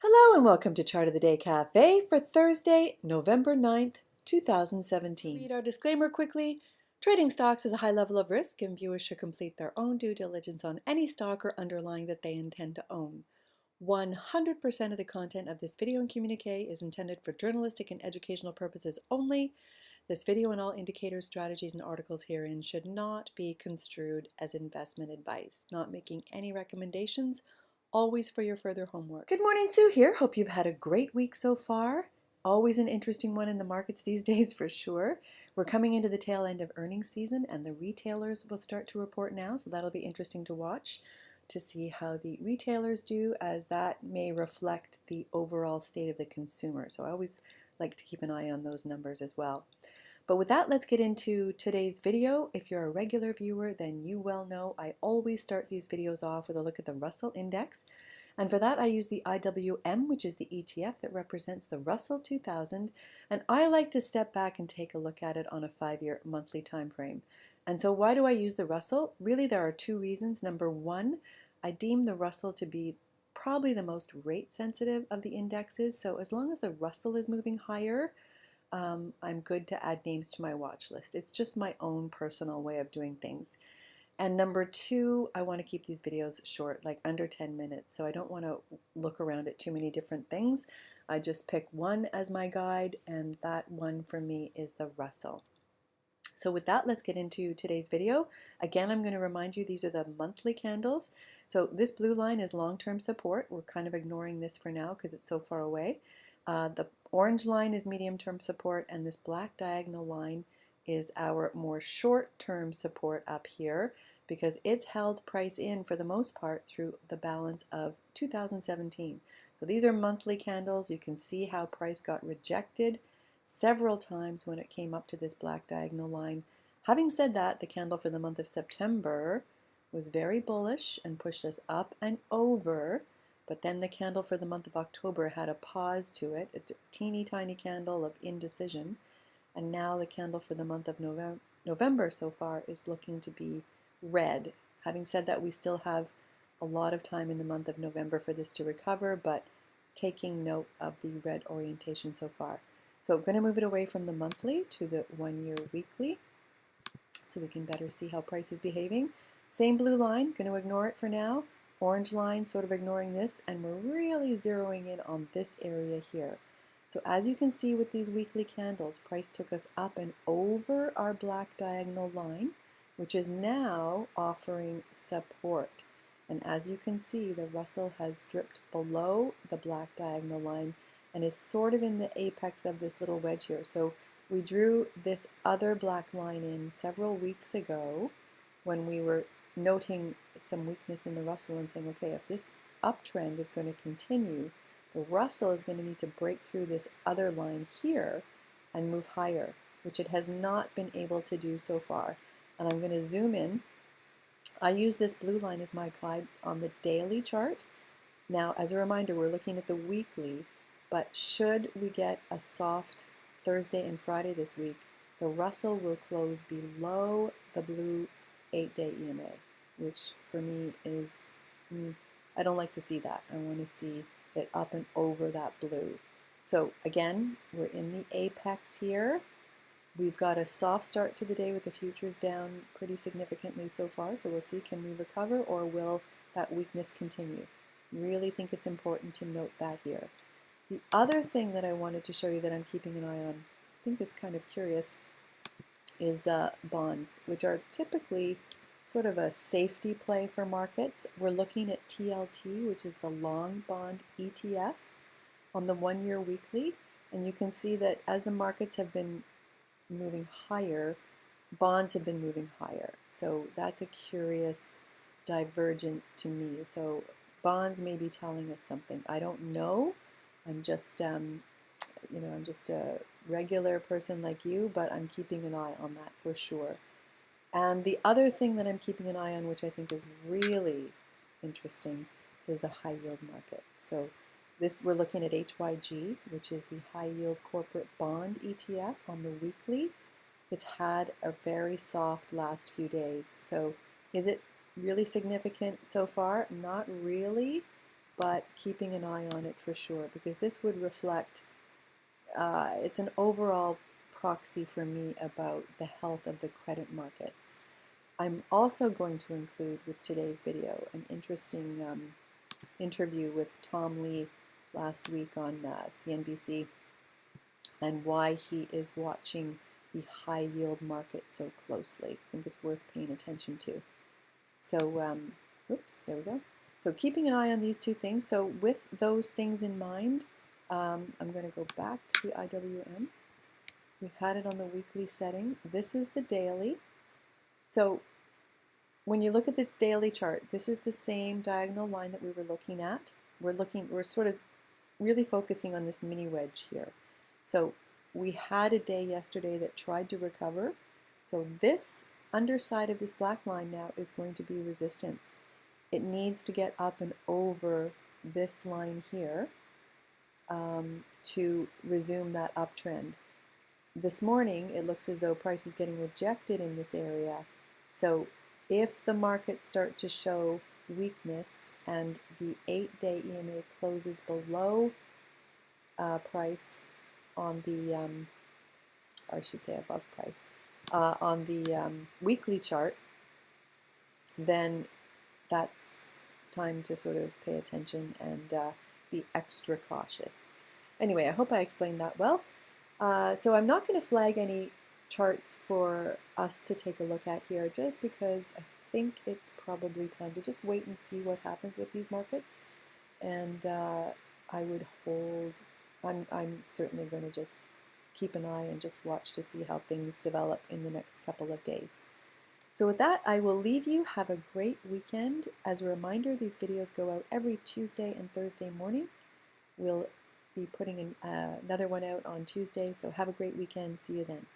Hello and welcome to Chart of the Day Cafe for Thursday, November 9th, 2017. Read our disclaimer quickly. Trading stocks is a high level of risk and viewers should complete their own due diligence on any stock or underlying that they intend to own. 100% of the content of this video and communique is intended for journalistic and educational purposes only. This video and all indicators, strategies, and articles herein should not be construed as investment advice, not making any recommendations, always for your further homework. Good morning, Sue here. Hope you've had a great week so far. Always an interesting one in the markets these days for sure. We're coming into the tail end of earnings season and the retailers will start to report now, so that'll be interesting to watch to see how the retailers do, as that may reflect the overall state of the consumer. So I always like to keep an eye on those numbers as well. But with that, let's get into today's video. If you're a regular viewer, then you well know I always start these videos off with a look at the Russell Index. And for that, I use the IWM, which is the ETF that represents the Russell 2000. And I like to step back and take a look at it on a 5-year monthly time frame. And so why do I use the Russell? Really, there are two reasons. Number one, I deem the Russell to be probably the most rate sensitive of the indexes. So as long as the Russell is moving higher, I'm good to add names to my watch list. It's just my own personal way of doing things. And number two, I want to keep these videos short, like under 10 minutes. So I don't want to look around at too many different things. I just pick one as my guide, and that one for me is the Russell. So with that, let's get into today's video. Again, I'm going to remind you these are the monthly candles. So this blue line is long-term support. We're kind of ignoring this for now because it's so far away. The orange line is medium-term support, and this black diagonal line is our more short-term support up here because it's held price in for the most part through the balance of 2017. So these are monthly candles. You can see how price got rejected several times when it came up to this black diagonal line. Having said that, the candle for the month of September was very bullish and pushed us up and over. But then the candle for the month of October had a pause to it, a teeny tiny candle of indecision. And now the candle for the month of November so far is looking to be red. Having said that, we still have a lot of time in the month of November for this to recover, but taking note of the red orientation so far. So I'm going to move it away from the monthly to the 1-year weekly so we can better see how price is behaving. Same blue line, going to ignore it for now. Orange line, sort of ignoring this, and we're really zeroing in on this area here. So as you can see with these weekly candles, price took us up and over our black diagonal line, which is now offering support. And as you can see, the Russell has dripped below the black diagonal line and is sort of in the apex of this little wedge here. So we drew this other black line in several weeks ago when we were noting some weakness in the Russell and saying, okay, if this uptrend is going to continue, the Russell is going to need to break through this other line here and move higher, which it has not been able to do so far. And I'm going to zoom in. I use this blue line as my guide on the daily chart. Now, as a reminder, we're looking at the weekly, but should we get a soft Thursday and Friday this week, the Russell will close below the blue 8-day EMA, which for me is, I don't like to see that. I want to see it up and over that blue. So again, we're in the apex here. We've got a soft start to the day with the futures down pretty significantly so far. So we'll see, can we recover or will that weakness continue? Really think it's important to note that here. The other thing that I wanted to show you that I'm keeping an eye on, I think is kind of curious, is bonds, which are typically sort of a safety play for markets. We're looking at TLT, which is the long bond ETF on the 1-year weekly, and you can see that as the markets have been moving higher, bonds have been moving higher. So that's a curious divergence to me. So bonds may be telling us something. I don't know. I'm just I'm just a regular person like you, but I'm keeping an eye on that for sure. And the other thing that I'm keeping an eye on, which I think is really interesting, is the high yield market. So this, we're looking at HYG, which is the high yield corporate bond ETF on the weekly. It's had a very soft last few days. So is it really significant so far? Not really, but keeping an eye on it for sure, because this would reflect, it's an overall proxy for me about the health of the credit markets. I'm also going to include with today's video an interesting interview with Tom Lee last week on CNBC, and why he is watching the high yield market so closely. I think it's worth paying attention to. So, oops, there we go. So keeping an eye on these two things. So with those things in mind, I'm going to go back to the IWM. We had it on the weekly setting. This is the daily. So when you look at this daily chart, this is the same diagonal line that we were looking at. We're sort of really focusing on this mini wedge here. So we had a day yesterday that tried to recover. So this underside of this black line now is going to be resistance. It needs to get up and over this line here to resume that uptrend. This morning, it looks as though price is getting rejected in this area. So if the markets start to show weakness and the 8-day EMA closes below price on the, I should say above price, on the weekly chart, then that's time to sort of pay attention and be extra cautious. Anyway, I hope I explained that well. So I'm not going to flag any charts for us to take a look at here, just because I think it's probably time to just wait and see what happens with these markets. And I would hold, I'm certainly going to just keep an eye and just watch to see how things develop in the next couple of days. So with that, I will leave you. Have a great weekend. As a reminder, these videos go out every Tuesday and Thursday morning. We'll be putting another one out on Tuesday, so have a great weekend. See you then.